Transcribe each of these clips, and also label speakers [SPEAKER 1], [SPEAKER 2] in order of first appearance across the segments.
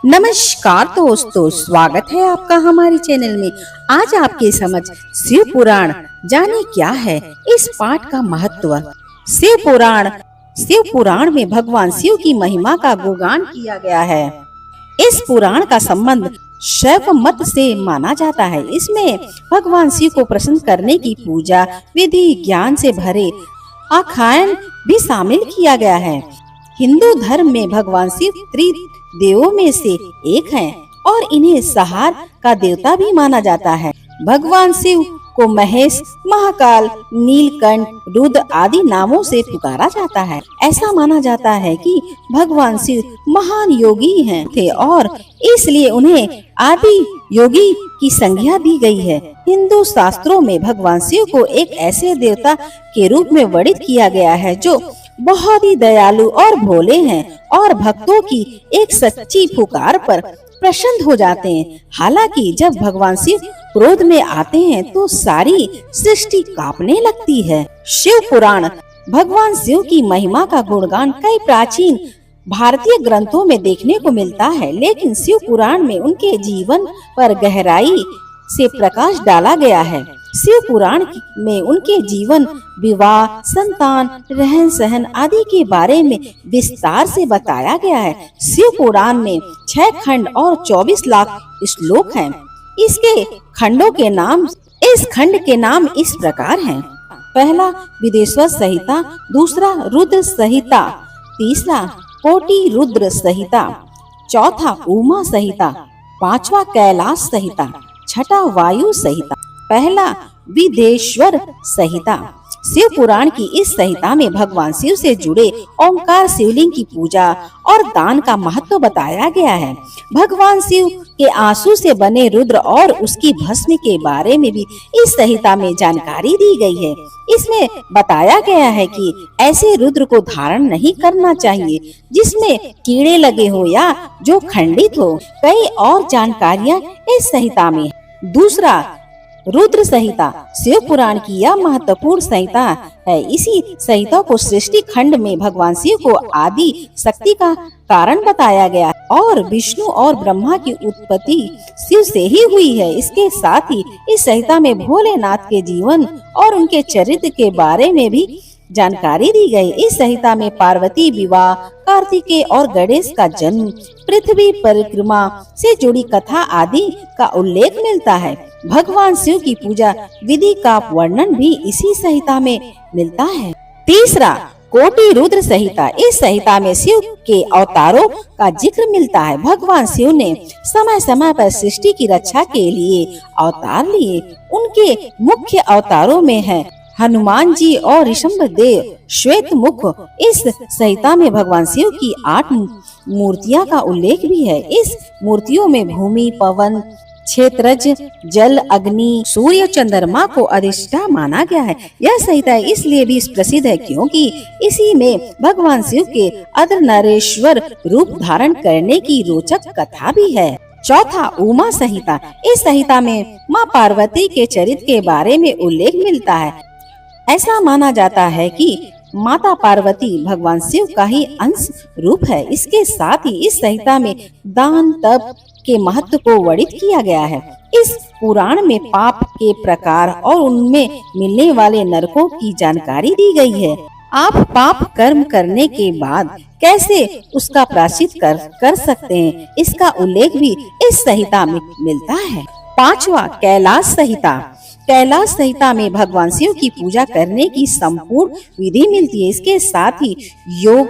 [SPEAKER 1] नमस्कार दोस्तों, स्वागत है आपका हमारे चैनल में। आज आपके समझ शिव पुराण जाने क्या है इस पाठ का महत्व। शिव पुराण में भगवान शिव की महिमा का गुणगान किया गया है। इस पुराण का संबंध शैव मत से माना जाता है। इसमें भगवान शिव को प्रसन्न करने की पूजा विधि ज्ञान से भरे आख्यान भी शामिल किया गया है। हिंदू धर्म में भगवान शिव त्रिदेवों में से एक हैं और इन्हें संहार का देवता भी माना जाता है। भगवान शिव को महेश, महाकाल, नीलकंठ, रुद्र आदि नामों से पुकारा जाता है। ऐसा माना जाता है कि भगवान शिव महान योगी हैं थे और इसलिए उन्हें आदि योगी की संज्ञा दी गई है। हिंदू शास्त्रों में भगवान शिव को एक ऐसे देवता के रूप में वर्णित किया गया है जो बहुत ही दयालु और भोले हैं और भक्तों की एक सच्ची पुकार पर प्रसन्न हो जाते हैं। हालांकि जब भगवान शिव क्रोध में आते हैं तो सारी सृष्टि कांपने लगती है। शिव पुराण भगवान शिव की महिमा का गुणगान कई प्राचीन भारतीय ग्रंथों में देखने को मिलता है, लेकिन शिव पुराण में उनके जीवन पर गहराई से प्रकाश डाला गया है। शिव पुराण में उनके जीवन, विवाह, संतान, रहन सहन आदि के बारे में विस्तार से बताया गया है। शिव पुराण में 6 खंड और 24 लाख श्लोक हैं। इस खंड के नाम इस प्रकार हैं। पहला विदेश्वर संहिता, दूसरा रुद्र संहिता, तीसरा कोटि रुद्र संहिता, चौथा उमा संहिता, पांचवा कैलाश संहिता, छठा वायु संहिता, पहला विदेश्वर संहिता। शिव पुराण की इस संहिता में भगवान शिव से जुड़े ओंकार, शिवलिंग की पूजा और दान का महत्व बताया गया है। भगवान शिव के आंसू से बने रुद्र और उसकी भस्म के बारे में भी इस संहिता में जानकारी दी गई है। इसमें बताया गया है कि ऐसे रुद्र को धारण नहीं करना चाहिए जिसमें कीड़े लगे हो या जो खंडित हो। कई और जानकारियाँ इस संहिता में। दूसरा, रुद्र संहिता शिव पुराण की यह महत्वपूर्ण संहिता है। इसी संहिता को सृष्टि खंड में भगवान शिव को आदि शक्ति का कारण बताया गया और विष्णु और ब्रह्मा की उत्पत्ति शिव से ही हुई है। इसके साथ ही इस संहिता में भोलेनाथ के जीवन और उनके चरित्र के बारे में भी जानकारी दी गई। इस संहिता में पार्वती विवाह, कार्तिकेय और गणेश का जन्म, पृथ्वी परिक्रमा से जुड़ी कथा आदि का उल्लेख मिलता है। भगवान शिव की पूजा विधि का वर्णन भी इसी संहिता में मिलता है। तीसरा, कोटि रुद्र संहिता। इस संहिता में शिव के अवतारों का जिक्र मिलता है। भगवान शिव ने समय समय पर सृष्टि की रक्षा के लिए अवतार लिए। उनके मुख्य अवतारों में है हनुमान जी और ऋषभ देव, श्वेत मुख। इस संहिता में भगवान शिव की 8 मूर्तियां का उल्लेख भी है। इस मूर्तियों में भूमि, पवन, क्षेत्रज, जल, अग्नि, सूर्य, चंद्रमा को अधिष्ठा माना गया है। यह संहिता इसलिए भी प्रसिद्ध है क्योंकि इसी में भगवान शिव के अर्धनारीश्वर रूप धारण करने की रोचक कथा भी है। चौथा, उमा संहिता। इस संहिता में माँ पार्वती के चरित्र के बारे में उल्लेख मिलता है। ऐसा माना जाता है कि माता पार्वती भगवान शिव का ही अंश रूप है। इसके साथ ही इस संहिता में दान तप के महत्व को वर्णित किया गया है। इस पुराण में पाप के प्रकार और उनमें मिलने वाले नरकों की जानकारी दी गई है। आप पाप कर्म करने के बाद कैसे उसका प्रायश्चित कर सकते हैं, इसका उल्लेख भी इस संहिता में मिलता है। पांचवा, कैलाश संहिता। कैलाश संहिता में भगवान शिव की पूजा करने की संपूर्ण विधि मिलती है। इसके साथ ही योग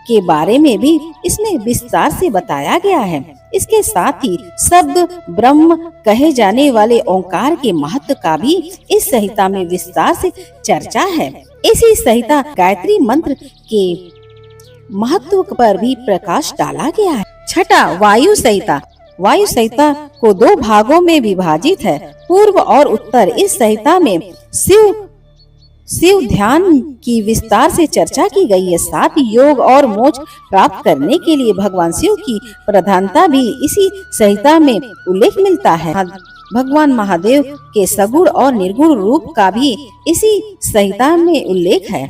[SPEAKER 1] के बारे में भी इसमें विस्तार से बताया गया है। इसके साथ ही शब्द ब्रह्म कहे जाने वाले ओंकार के महत्व का भी इस संहिता में विस्तार से चर्चा है। इसी संहिता गायत्री मंत्र के महत्व पर भी प्रकाश डाला गया है। छठा, वायु संहिता। वायु संहिता को 2 भागों में विभाजित है, पूर्व और उत्तर। इस संहिता में शिव ध्यान की विस्तार से चर्चा की गई है। साथ ही योग और मोक्ष प्राप्त करने के लिए भगवान शिव की प्रधानता भी इसी संहिता में उल्लेख मिलता है। भगवान महादेव के सगुण और निर्गुण रूप का भी इसी संहिता में उल्लेख है।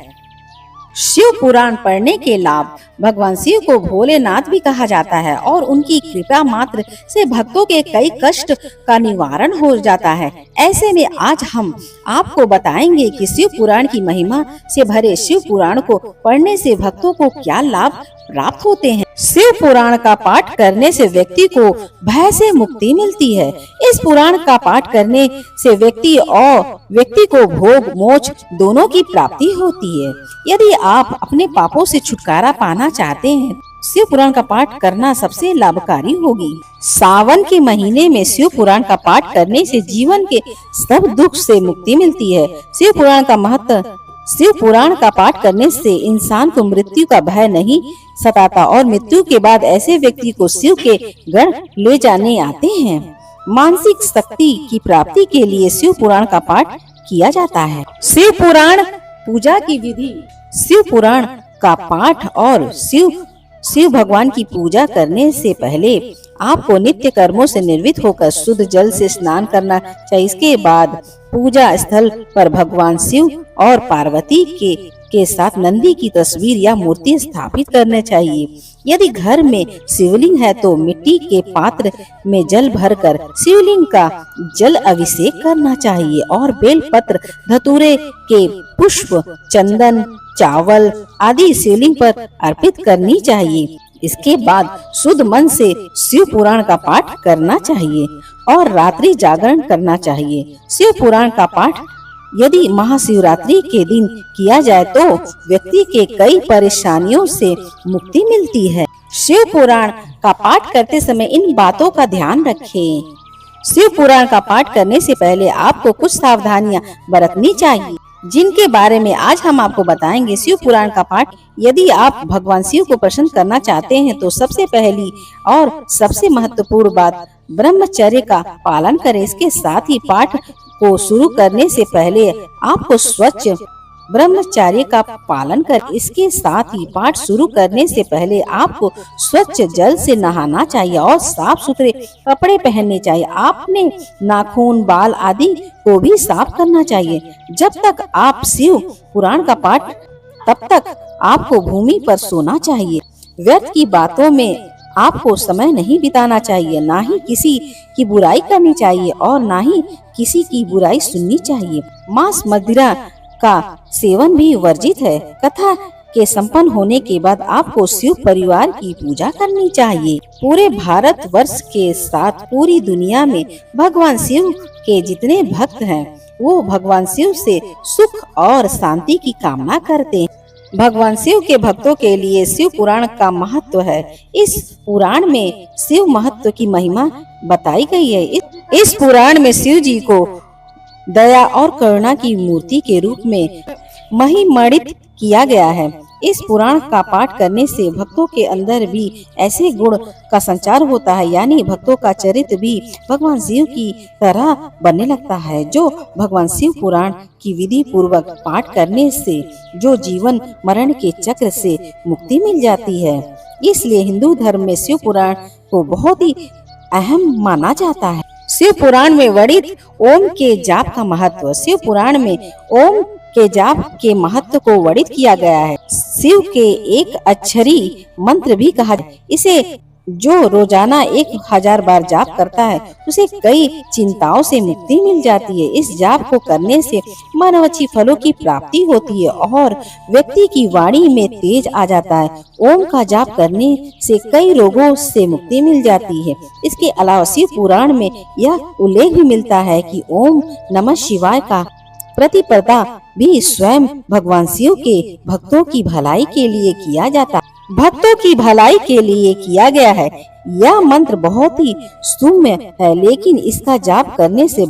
[SPEAKER 1] शिव पुराण पढ़ने के लाभ। भगवान शिव को भोलेनाथ भी कहा जाता है और उनकी कृपा मात्र से भक्तों के कई कष्ट का निवारण हो जाता है। ऐसे में आज हम आपको बताएंगे कि शिव पुराण की महिमा से भरे शिव पुराण को पढ़ने से भक्तों को क्या लाभ प्राप्त होते हैं। शिव पुराण का पाठ करने से व्यक्ति को भय से मुक्ति मिलती है। इस पुराण का पाठ करने से व्यक्ति को भोग मोक्ष दोनों की प्राप्ति होती है। यदि आप अपने पापों से छुटकारा पाना चाहते हैं, शिव पुराण का पाठ करना सबसे लाभकारी होगी। सावन के महीने में शिव पुराण का पाठ करने से जीवन के सब दुख से मुक्ति मिलती है। शिव पुराण का महत्व। शिव पुराण का पाठ करने से इंसान को मृत्यु का भय नहीं सताता और मृत्यु के बाद ऐसे व्यक्ति को शिव के गण ले जाने आते हैं। मानसिक शक्ति की प्राप्ति के लिए शिव पुराण का पाठ किया जाता है। शिव पुराण पूजा की विधि। शिव पुराण का पाठ और शिव भगवान की पूजा करने से पहले आपको नित्य कर्मों से निर्वृत्त होकर शुद्ध जल से स्नान करना चाहिए। इसके बाद पूजा स्थल पर भगवान शिव और पार्वती के साथ नंदी की तस्वीर या मूर्ति स्थापित करने चाहिए। यदि घर में शिवलिंग है तो मिट्टी के पात्र में जल भरकर शिवलिंग का जल अभिषेक करना चाहिए और बेल पत्र, धतूरे के पुष्प, चंदन, चावल आदि शिवलिंग पर अर्पित करनी चाहिए। इसके बाद शुद्ध मन से शिव पुराण का पाठ करना चाहिए और रात्रि जागरण करना चाहिए। शिव पुराण का पाठ यदि महाशिवरात्रि के दिन किया जाए तो व्यक्ति के कई परेशानियों से मुक्ति मिलती है। शिव पुराण का पाठ करते समय इन बातों का ध्यान रखें। शिव पुराण का पाठ करने से पहले आपको कुछ सावधानियां बरतनी चाहिए, जिनके बारे में आज हम आपको बताएंगे। शिव पुराण का पाठ यदि आप भगवान शिव को प्रसन्न करना चाहते हैं तो सबसे पहली और सबसे महत्वपूर्ण बात ब्रह्मचर्य का पालन करें। इसके साथ ही पाठ को शुरू करने से पहले आपको स्वच्छ ब्रह्मचर्य का पालन कर। इसके साथ ही पाठ शुरू करने से पहले आपको स्वच्छ जल से नहाना चाहिए और साफ सुथरे कपड़े पहनने चाहिए। आपने नाखून, बाल आदि को भी साफ करना चाहिए। जब तक आप शिव पुराण का पाठ तब तक आपको भूमि पर सोना चाहिए। व्यर्थ की बातों में आपको समय नहीं बिताना चाहिए, ना ही किसी की बुराई करनी चाहिए और ना ही किसी की बुराई सुननी चाहिए। मांस मदिरा का सेवन भी वर्जित है। कथा के संपन्न होने के बाद आपको शिव परिवार की पूजा करनी चाहिए। पूरे भारत वर्ष के साथ पूरी दुनिया में भगवान शिव के जितने भक्त हैं वो भगवान शिव से सुख और शांति की कामना करते हैं। भगवान शिव के भक्तों के लिए शिव पुराण का महत्व है। इस पुराण में शिव महत्व की महिमा बताई गई है। इस पुराण में शिव जी को दया और करुणा की मूर्ति के रूप में महिमान्वित किया गया है। इस पुराण का पाठ करने से भक्तों के अंदर भी ऐसे गुण का संचार होता है, यानी भक्तों का चरित्र भी भगवान शिव की तरह बनने लगता है। जो भगवान शिव पुराण की विधि पूर्वक पाठ करने से जो जीवन मरण के चक्र से मुक्ति मिल जाती है। इसलिए हिंदू धर्म में शिव पुराण को बहुत ही अहम माना जाता है। शिव पुराण में वर्णित ओम के जाप का महत्व। शिव पुराण में ओम के जाप के महत्व को वर्णित किया गया है। शिव के एक अक्षरी मंत्र भी कहा जाता है। इसे जो रोजाना 1000 बार जाप करता है उसे कई चिंताओं से मुक्ति मिल जाती है। इस जाप को करने से मनोवांछित फलों की प्राप्ति होती है और व्यक्ति की वाणी में तेज आ जाता है। ओम का जाप करने से कई रोगों से मुक्ति मिल जाती है। इसके अलावा शिव पुराण में यह उल्लेख भी मिलता है कि ओम नमः शिवाय का प्रतिपदा भी स्वयं भगवान शिव के भक्तों की भलाई के लिए किया जाता है। भक्तों की भलाई के लिए किया गया है। यह मंत्र बहुत ही सौम्य है, लेकिन इसका जाप करने से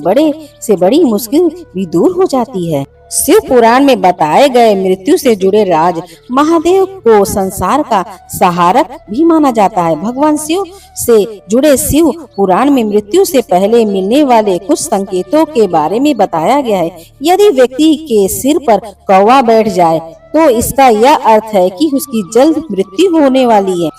[SPEAKER 1] बड़ी मुश्किल भी दूर हो जाती है। शिव पुराण में बताए गए मृत्यु से जुड़े राज महादेव को संसार का सहारक भी माना जाता है। भगवान शिव से जुड़े शिव पुराण में मृत्यु से पहले मिलने वाले कुछ संकेतों के बारे में बताया गया है। यदि व्यक्ति के सिर पर कौवा बैठ जाए तो इसका यह अर्थ है कि उसकी जल्द मृत्यु होने वाली है।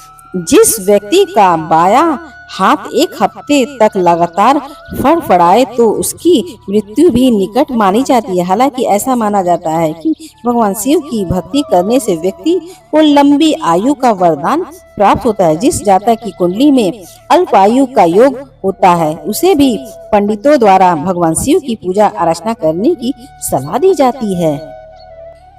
[SPEAKER 1] जिस व्यक्ति का बायां हाथ 1 हफ्ते तक लगातार फड़फड़ाए तो उसकी मृत्यु भी निकट मानी जाती है। हालांकि ऐसा माना जाता है कि भगवान शिव की भक्ति करने से व्यक्ति को लंबी आयु का वरदान प्राप्त होता है। जिस जातक की कुंडली में अल्प आयु का योग होता है उसे भी पंडितों द्वारा भगवान शिव की पूजा अर्चना करने की सलाह दी जाती है।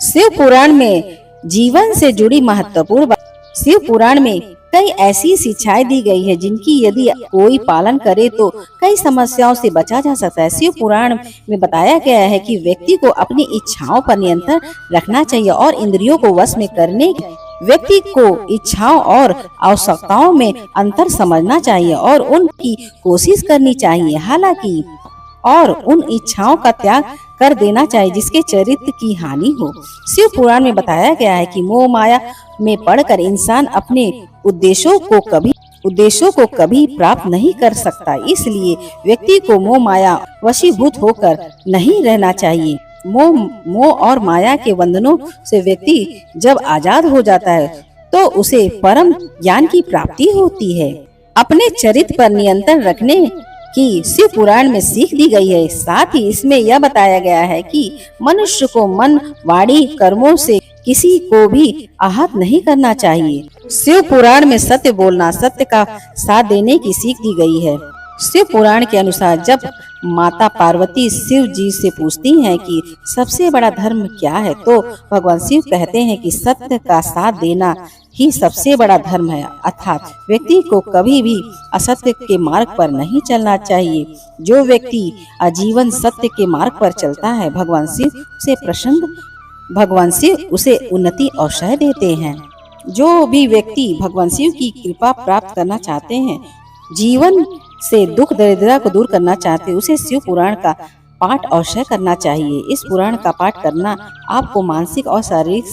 [SPEAKER 1] शिव पुराण में जीवन से जुड़ी महत्वपूर्ण शिव पुराण में कई ऐसी शिक्षाएं दी गई है जिनकी यदि कोई पालन करे तो कई समस्याओं से बचा जा सकता है। शिव पुराण में बताया गया है कि व्यक्ति को अपनी इच्छाओं पर नियंत्रण रखना चाहिए और इंद्रियों को वश में करने व्यक्ति को इच्छाओं और आवश्यकताओं में अंतर समझना चाहिए और उनकी कोशिश करनी चाहिए, हालांकि और उन इच्छाओं का त्याग कर देना चाहिए जिसके चरित्र की हानि हो। शिव पुराण में बताया गया है कि मोह माया में पड़कर इंसान अपने उद्देश्यों को कभी प्राप्त नहीं कर सकता। इसलिए व्यक्ति को मोह माया वशीभूत होकर नहीं रहना चाहिए। मोह और माया के बंधनों से व्यक्ति जब आजाद हो जाता है तो उसे परम ज्ञान की प्राप्ति होती है। अपने चरित्र पर नियंत्रण रखने की शिव पुराण में सीख दी गई है। साथ ही इसमें यह बताया गया है कि मनुष्य को मन, वाणी, कर्मों से किसी को भी आहत नहीं करना चाहिए। शिव पुराण में सत्य बोलना, सत्य का साथ देने की सीख दी गई है। शिव पुराण के अनुसार जब माता पार्वती शिव जी से पूछती हैं कि सबसे बड़ा धर्म क्या है, तो भगवान शिव कहते हैं कि सत्य का साथ देना ही सबसे बड़ा धर्म है, अर्थात व्यक्ति को कभी भी असत्य के मार्ग पर नहीं चलना चाहिए। जो व्यक्ति आजीवन सत्य के मार्ग पर चलता है भगवान शिव उसे उन्नति अवसर देते हैं। जो भी व्यक्ति भगवान शिव की कृपा प्राप्त करना चाहते हैं, जीवन से दुख दरिद्रता को दूर करना चाहते हैं, उसे शिव पुराण का पाठ अवश्य करना चाहिए। इस पुराण का पाठ करना आपको मानसिक और शारीरिक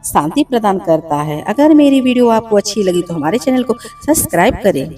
[SPEAKER 1] शांति प्रदान करता है। अगर मेरी वीडियो आपको अच्छी लगी तो हमारे चैनल को सब्सक्राइब करें।